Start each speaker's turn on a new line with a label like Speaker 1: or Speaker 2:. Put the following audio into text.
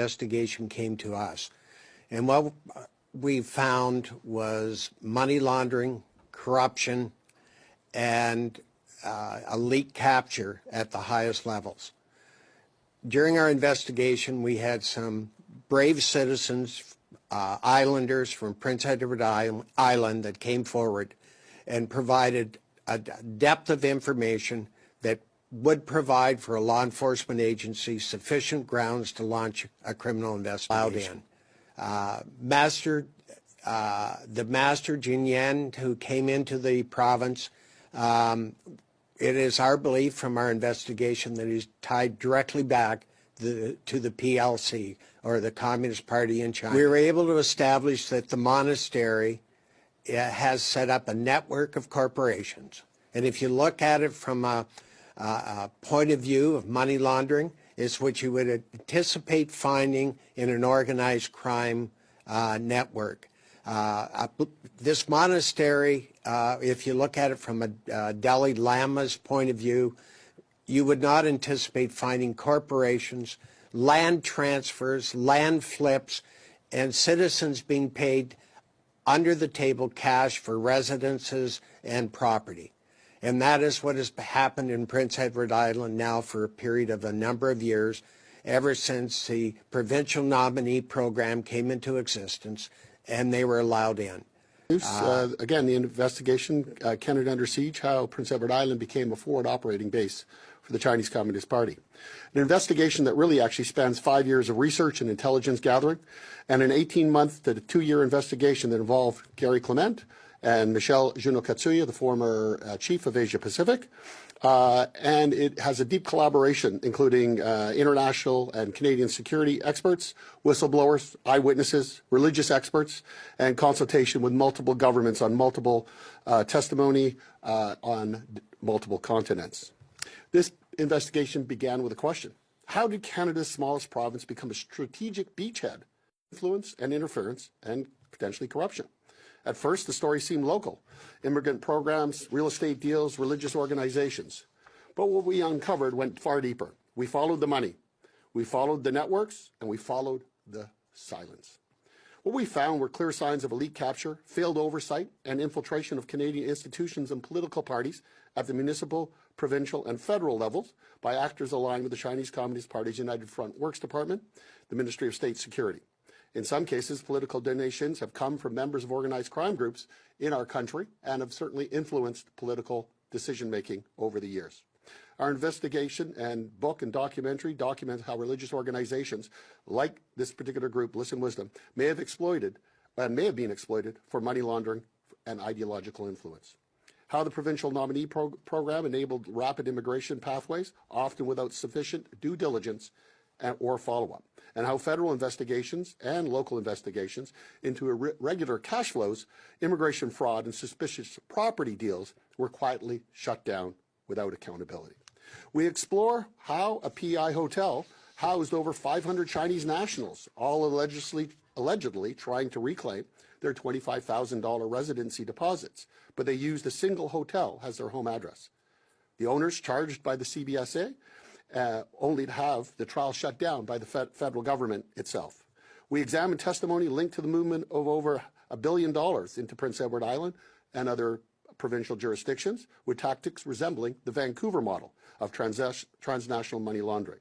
Speaker 1: investigation came to us. And what we found was money laundering, corruption, and elite capture at the highest levels. During our investigation, we had some brave citizens, islanders from Prince Edward Island that came forward and provided a depth of information that would provide for a law enforcement agency sufficient grounds to launch a criminal investigation. The master Jin Yan, who came into the province, it is our belief from our investigation that he's tied directly back to the PLC, or the Communist Party in China. We were able to establish that the monastery has set up a network of corporations. And if you look at it from a point of view of money laundering, it's what you would anticipate finding in an organized crime network. This monastery, if you look at it from a Dalai Lama's point of view, you would not anticipate finding corporations, land transfers, land flips, and citizens being paid under the table cash for residences and property. And that is what has happened in Prince Edward Island now for a period of a number of years, ever since the provincial nominee program came into existence and they were allowed in.
Speaker 2: Again, the investigation, Canada Under Siege, how Prince Edward Island became a forward operating base for the Chinese Communist Party. An investigation that really actually spans 5 years of research and intelligence gathering, and an 18-month to 2-year investigation that involved Gary Clement and Michelle Junokatsuya, the former chief of Asia Pacific. And it has a deep collaboration, including international and Canadian security experts, whistleblowers, eyewitnesses, religious experts, and consultation with multiple governments on multiple testimony on multiple continents. This investigation began with a question: how did Canada's smallest province become a strategic beachhead? Influence and interference and potentially corruption. At first, the story seemed local: immigrant programs, real estate deals, religious organizations. But what we uncovered went far deeper. We followed the money, we followed the networks, and we followed the silence. What we found were clear signs of elite capture, failed oversight, and infiltration of Canadian institutions and political parties at the municipal, provincial, and federal levels by actors aligned with the Chinese Communist Party's United Front Works Department, the Ministry of State Security. In some cases, political donations have come from members of organized crime groups in our country and have certainly influenced political decision-making over the years. Our investigation and book and documentary document how religious organizations like this particular group, Listen Wisdom, may have been exploited for money laundering and ideological influence. How the provincial nominee program enabled rapid immigration pathways, often without sufficient due diligence or follow-up, and how federal investigations and local investigations into irregular cash flows, immigration fraud, and suspicious property deals were quietly shut down without accountability. We explore how a PEI hotel housed over 500 Chinese nationals, all allegedly trying to reclaim their $25,000 residency deposits, but they used a single hotel as their home address. The owners charged by the CBSA only to have the trial shut down by the federal government itself. We examined testimony linked to the movement of over $1 billion into Prince Edward Island and other provincial jurisdictions, with tactics resembling the Vancouver model of transnational money laundering.